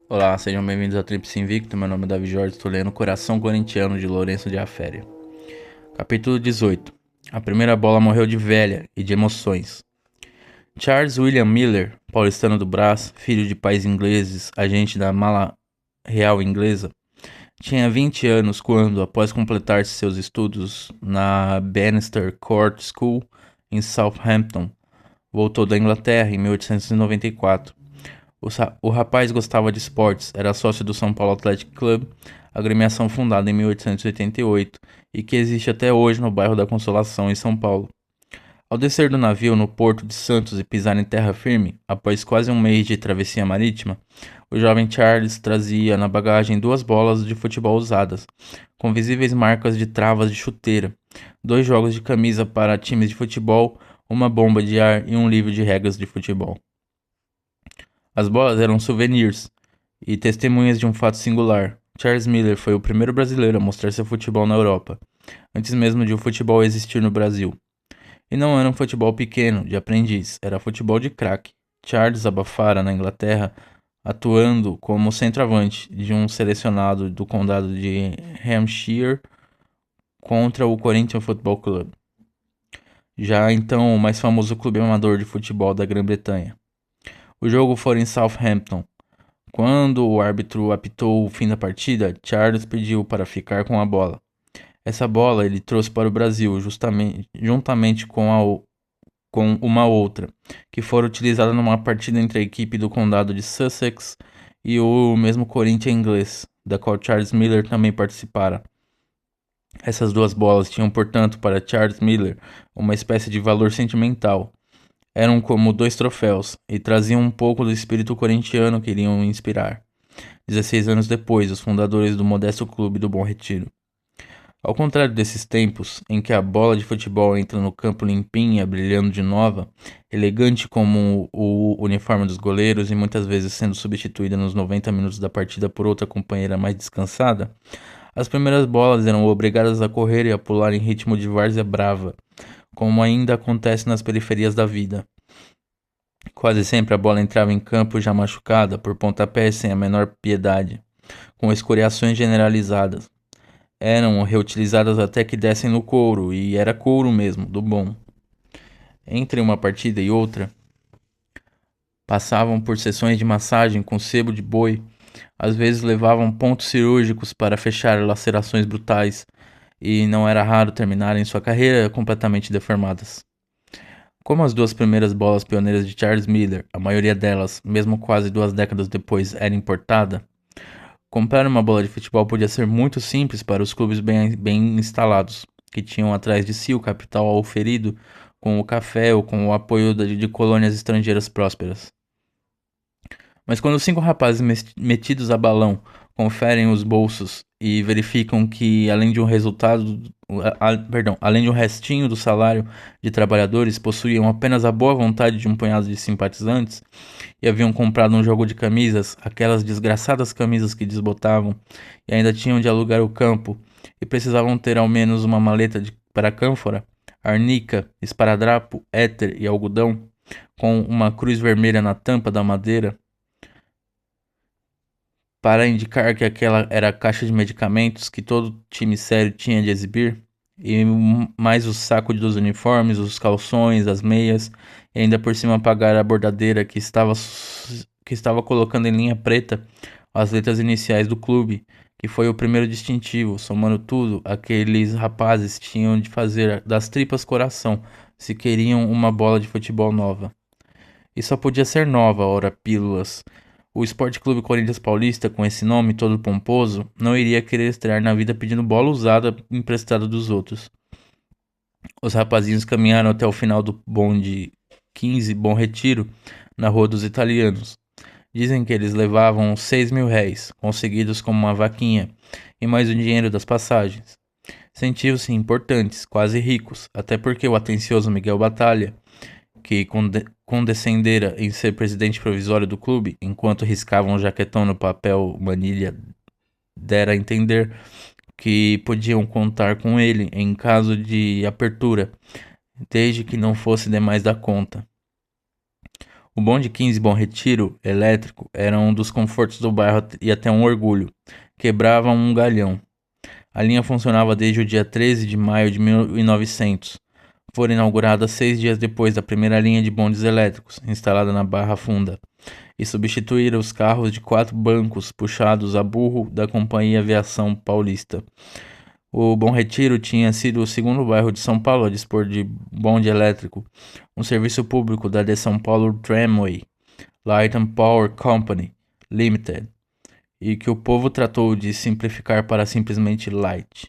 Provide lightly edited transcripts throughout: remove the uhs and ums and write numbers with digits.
Olá, sejam bem-vindos ao Tríplice Invicto. Meu nome é Davi Jorge, estou lendo Coração Corintiano de Lourenço de Aféria. Capítulo 18. A primeira bola morreu de velha e de emoções. Charles William Miller, paulistano do Brás, filho de pais ingleses, agente da mala real inglesa, tinha 20 anos quando, após completar seus estudos na Bannister Court School em Southampton, voltou da Inglaterra em 1894. O rapaz gostava de esportes, era sócio do São Paulo Athletic Club, agremiação fundada em 1888 e que existe até hoje no bairro da Consolação, em São Paulo. Ao descer do navio no porto de Santos e pisar em terra firme, após quase um mês de travessia marítima, o jovem Charles trazia na bagagem 2 bolas de futebol usadas, com visíveis marcas de travas de chuteira, 2 jogos de camisa para times de futebol, uma bomba de ar e um livro de regras de futebol. As bolas eram souvenirs e testemunhas de um fato singular. Charles Miller foi o primeiro brasileiro a mostrar seu futebol na Europa, antes mesmo de o futebol existir no Brasil. E não era um futebol pequeno, de aprendiz, era futebol de craque. Charles abafara na Inglaterra, atuando como centroavante de um selecionado do condado de Hampshire contra o Corinthians Football Club, já então o mais famoso clube amador de futebol da Grã-Bretanha. O jogo foi em Southampton. Quando o árbitro apitou o fim da partida, Charles pediu para ficar com a bola. Essa bola ele trouxe para o Brasil, juntamente com uma outra, que foi utilizada numa partida entre a equipe do condado de Sussex e o mesmo Corinthians inglês, da qual Charles Miller também participara. Essas 2 bolas tinham, portanto, para Charles Miller uma espécie de valor sentimental. Eram como 2 troféus e traziam um pouco do espírito corintiano que iriam inspirar. 16 anos depois, os fundadores do modesto clube do Bom Retiro. Ao contrário desses tempos, em que a bola de futebol entra no campo limpinha, brilhando de nova, elegante como o uniforme dos goleiros e muitas vezes sendo substituída nos 90 minutos da partida por outra companheira mais descansada, as primeiras bolas eram obrigadas a correr e a pular em ritmo de várzea brava, como ainda acontece nas periferias da vida. Quase sempre a bola entrava em campo já machucada por pontapés sem a menor piedade, com escoriações generalizadas. Eram reutilizadas até que dessem no couro, e era couro mesmo, do bom. Entre uma partida e outra, passavam por sessões de massagem com sebo de boi, às vezes levavam pontos cirúrgicos para fechar lacerações brutais, e não era raro terminarem sua carreira completamente deformadas. Como as 2 primeiras bolas pioneiras de Charles Miller, a maioria delas, mesmo quase 2 décadas depois, era importada, comprar uma bola de futebol podia ser muito simples para os clubes bem instalados, que tinham atrás de si o capital auferido com o café ou com o apoio de colônias estrangeiras prósperas. Mas quando 5 rapazes metidos a balão conferem os bolsos e verificam que, além de um além de um restinho do salário de trabalhadores, possuíam apenas a boa vontade de um punhado de simpatizantes e haviam comprado um jogo de camisas, aquelas desgraçadas camisas que desbotavam, e ainda tinham de alugar o campo e precisavam ter ao menos uma maleta para cânfora, arnica, esparadrapo, éter e algodão, com uma cruz vermelha na tampa da madeira, para indicar que aquela era a caixa de medicamentos que todo time sério tinha de exibir, e mais o saco dos uniformes, os calções, as meias, e ainda por cima pagar a bordadeira que estava colocando em linha preta as letras iniciais do clube, que foi o primeiro distintivo. Somando tudo, aqueles rapazes tinham de fazer das tripas coração se queriam uma bola de futebol nova. E só podia ser nova, ora pílulas. O Esporte Clube Corinthians Paulista, com esse nome todo pomposo, não iria querer estrear na vida pedindo bola usada emprestada dos outros. Os rapazinhos caminharam até o final do bonde 15 Bom Retiro, na Rua dos Italianos. Dizem que eles levavam 6.000 réis, conseguidos como uma vaquinha, e mais o dinheiro das passagens. Sentiam-se importantes, quase ricos, até porque o atencioso Miguel Batalha, que condescendera em ser presidente provisório do clube, enquanto riscava um jaquetão no papel manilha, dera a entender que podiam contar com ele em caso de apertura, desde que não fosse demais da conta. O bonde 15 Bom Retiro, elétrico, era um dos confortos do bairro e até um orgulho. Quebrava um galhão. A linha funcionava desde o dia 13 de maio de 1900. Foi inaugurada 6 dias depois da primeira linha de bondes elétricos, instalada na Barra Funda, e substituíram os carros de 4 bancos puxados a burro da Companhia Aviação Paulista. O Bom Retiro tinha sido o segundo bairro de São Paulo a dispor de bonde elétrico, um serviço público da de São Paulo Tramway, Light and Power Company Limited, e que o povo tratou de simplificar para simplesmente Light.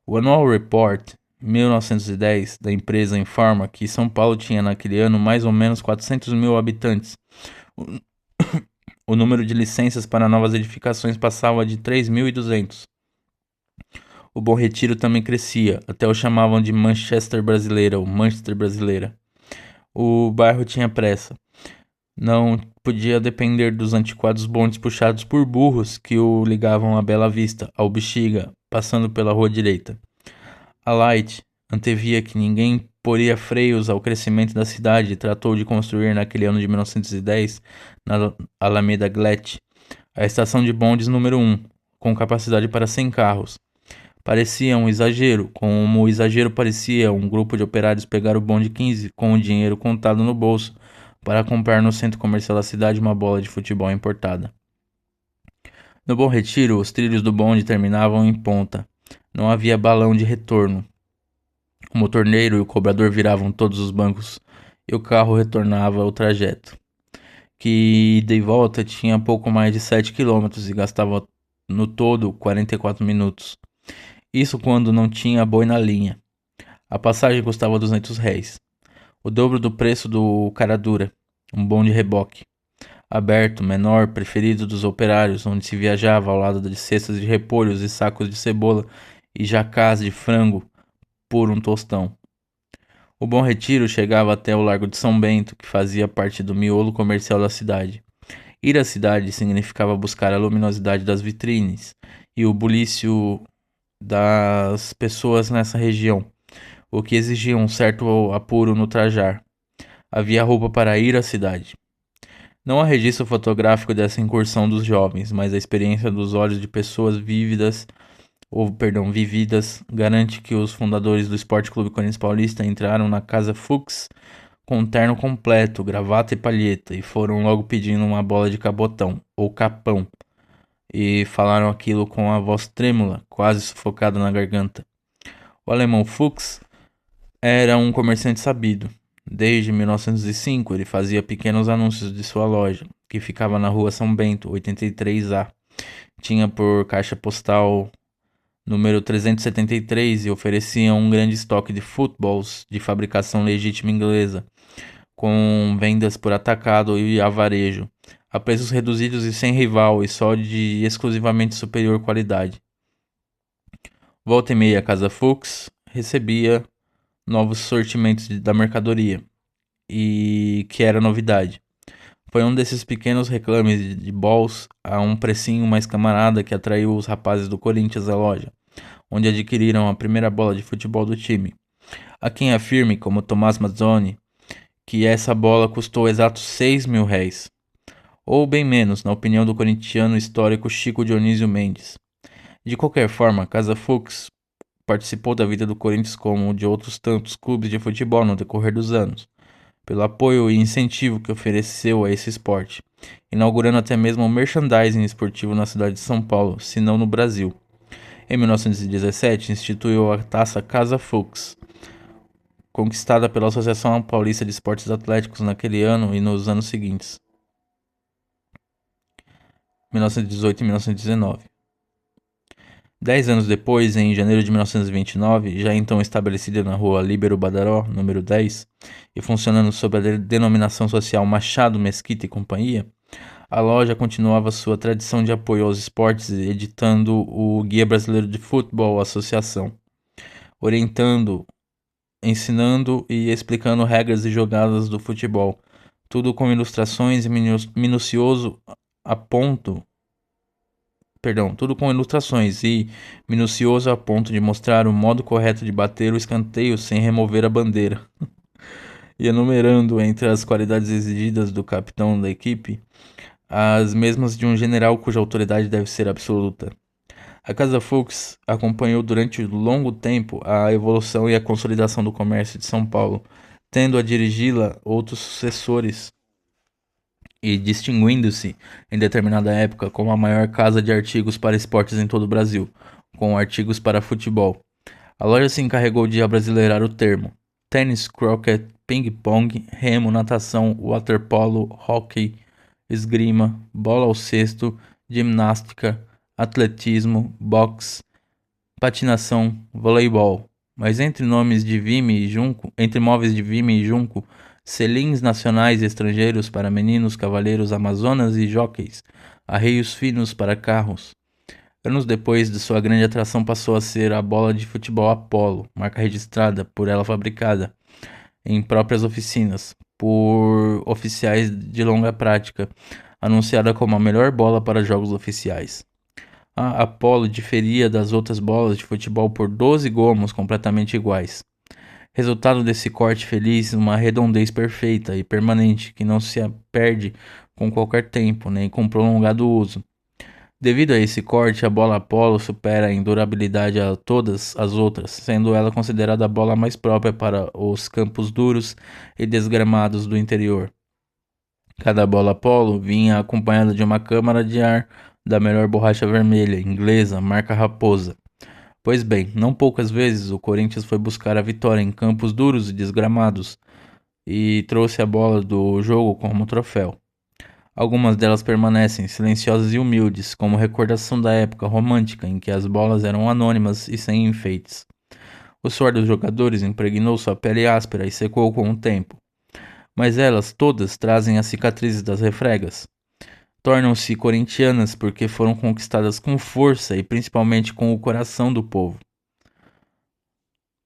O Annual Report 1910 da empresa informa que São Paulo tinha naquele ano mais ou menos 400 mil habitantes. O número de licenças para novas edificações passava de 3.200. O Bom Retiro também crescia, até o chamavam de Manchester Brasileira ou Manchester Brasileira. O bairro tinha pressa. Não podia depender dos antiquados bondes puxados por burros que o ligavam a Bela Vista, ao Bexiga, passando pela rua direita. A Light antevia que ninguém poria freios ao crescimento da cidade e tratou de construir naquele ano de 1910, na Alameda Glet, a estação de bondes número 1, com capacidade para 100 carros. Parecia um exagero, como o exagero parecia um grupo de operários pegar o bonde 15 com o dinheiro contado no bolso para comprar no centro comercial da cidade uma bola de futebol importada. No Bom Retiro, os trilhos do bonde terminavam em ponta. Não havia balão de retorno. O motorneiro e o cobrador viravam todos os bancos e o carro retornava o trajeto, que ida e volta tinha pouco mais de 7 quilômetros e gastava no todo 44 minutos. Isso quando não tinha boi na linha. A passagem custava R$ 200, o dobro do preço do cara dura, um bonde reboque, aberto, menor, preferido dos operários, onde se viajava ao lado de cestas de repolhos e sacos de cebola e jacás de frango por um tostão. O Bom Retiro chegava até o Largo de São Bento, que fazia parte do miolo comercial da cidade. Ir à cidade significava buscar a luminosidade das vitrines e o bulício das pessoas nessa região, o que exigia um certo apuro no trajar. Havia roupa para ir à cidade. Não há registro fotográfico dessa incursão dos jovens, mas a experiência dos olhos de pessoas vividas garante que os fundadores do Esporte Clube Corinthians Paulista entraram na Casa Fux com um terno completo, gravata e palheta, e foram logo pedindo uma bola de cabotão, ou capão, e falaram aquilo com a voz trêmula, quase sufocada na garganta. O alemão Fuchs era um comerciante sabido. Desde 1905 ele fazia pequenos anúncios de sua loja, que ficava na rua São Bento, 83A. Tinha por caixa postal número 373 e oferecia um grande estoque de footballs de fabricação legítima inglesa, com vendas por atacado e a varejo, a preços reduzidos e sem rival e só de exclusivamente superior qualidade. Volta e meia a Casa Fuchs recebia novos sortimentos da mercadoria, e que era novidade. Foi um desses pequenos reclames de balls a um precinho mais camarada que atraiu os rapazes do Corinthians à loja, onde adquiriram a primeira bola de futebol do time. Há quem afirme, como Tomás Mazzoni, que essa bola custou exatos R$ 6.000, ou bem menos, na opinião do corintiano histórico Chico Dionísio Mendes. De qualquer forma, a Casa Fuchs participou da vida do Corinthians como de outros tantos clubes de futebol no decorrer dos anos, pelo apoio e incentivo que ofereceu a esse esporte, inaugurando até mesmo o merchandising esportivo na cidade de São Paulo, se não no Brasil. Em 1917, instituiu a Taça Casa Fuchs, conquistada pela Associação Paulista de Esportes Atléticos naquele ano e nos anos seguintes, 1918 e 1919. 10 anos depois, em janeiro de 1929, já então estabelecida na rua Líbero Badaró, número 10, e funcionando sob a denominação social Machado, Mesquita e Companhia, a loja continuava sua tradição de apoio aos esportes, editando o Guia Brasileiro de Futebol Associação, orientando, ensinando e explicando regras e jogadas do futebol, tudo com ilustrações e tudo com ilustrações e minucioso a ponto de mostrar o modo correto de bater o escanteio sem remover a bandeira. e enumerando entre as qualidades exigidas do capitão da equipe as mesmas de um general cuja autoridade deve ser absoluta. A Casa Fux acompanhou durante longo tempo a evolução e a consolidação do comércio de São Paulo, tendo a dirigi-la outros sucessores e distinguindo-se em determinada época como a maior casa de artigos para esportes em todo o Brasil, com artigos para futebol. A loja se encarregou de abrasileirar o termo: tênis, croquet, ping-pong, remo, natação, waterpolo, hóquei, esgrima, bola ao cesto, ginástica, atletismo, boxe, patinação, voleibol. Mas entre nomes de Vime e Junco, entre móveis de Vime e Junco, selins nacionais e estrangeiros para meninos, cavaleiros, amazonas e jockeys, arreios finos para carros. Anos depois de sua grande atração passou a ser a bola de futebol Apollo, marca registrada por ela fabricada em próprias oficinas, por oficiais de longa prática, anunciada como a melhor bola para jogos oficiais. A Apollo diferia das outras bolas de futebol por 12 gomos completamente iguais. Resultado desse corte feliz, uma redondez perfeita e permanente que não se perde com qualquer tempo, nem com prolongado uso. Devido a esse corte, a bola Apollo supera em durabilidade a todas as outras, sendo ela considerada a bola mais própria para os campos duros e desgramados do interior. Cada bola Apollo vinha acompanhada de uma câmara de ar da melhor borracha vermelha, inglesa, marca Raposa. Pois bem, não poucas vezes o Corinthians foi buscar a vitória em campos duros e desgramados e trouxe a bola do jogo como troféu. Algumas delas permanecem silenciosas e humildes, como recordação da época romântica em que as bolas eram anônimas e sem enfeites. O suor dos jogadores impregnou sua pele áspera e secou com o tempo. Mas elas todas trazem as cicatrizes das refregas. Tornam-se corintianas porque foram conquistadas com força e principalmente com o coração do povo.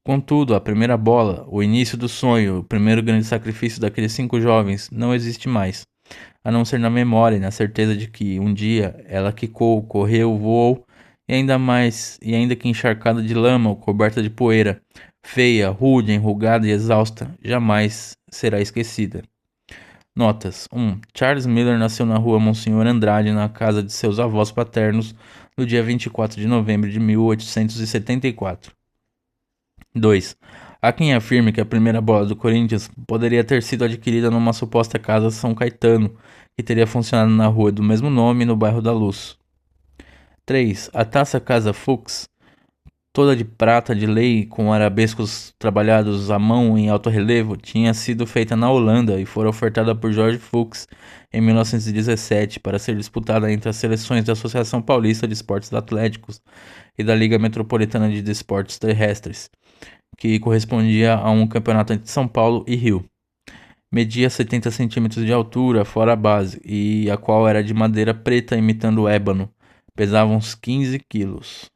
Contudo, a primeira bola, o início do sonho, o primeiro grande sacrifício daqueles 5 jovens, não existe mais, a não ser na memória e na certeza de que um dia ela quicou, correu, voou, e ainda que encharcada de lama ou coberta de poeira, feia, rude, enrugada e exausta, jamais será esquecida. Notas: 1. Charles Miller nasceu na rua Monsenhor Andrade, na casa de seus avós paternos, no dia 24 de novembro de 1874. 2. Há quem afirme que a primeira bola do Corinthians poderia ter sido adquirida numa suposta casa São Caetano, que teria funcionado na rua do mesmo nome no bairro da Luz. 3. A taça Casa Fux, toda de prata de lei com arabescos trabalhados à mão em alto relevo, tinha sido feita na Holanda e fora ofertada por Jorge Fux em 1917 para ser disputada entre as seleções da Associação Paulista de Esportes Atléticos e da Liga Metropolitana de Desportos Terrestres, que correspondia a um campeonato entre São Paulo e Rio. Media 70 centímetros de altura, fora a base, e a qual era de madeira preta imitando ébano. Pesava uns 15 quilos.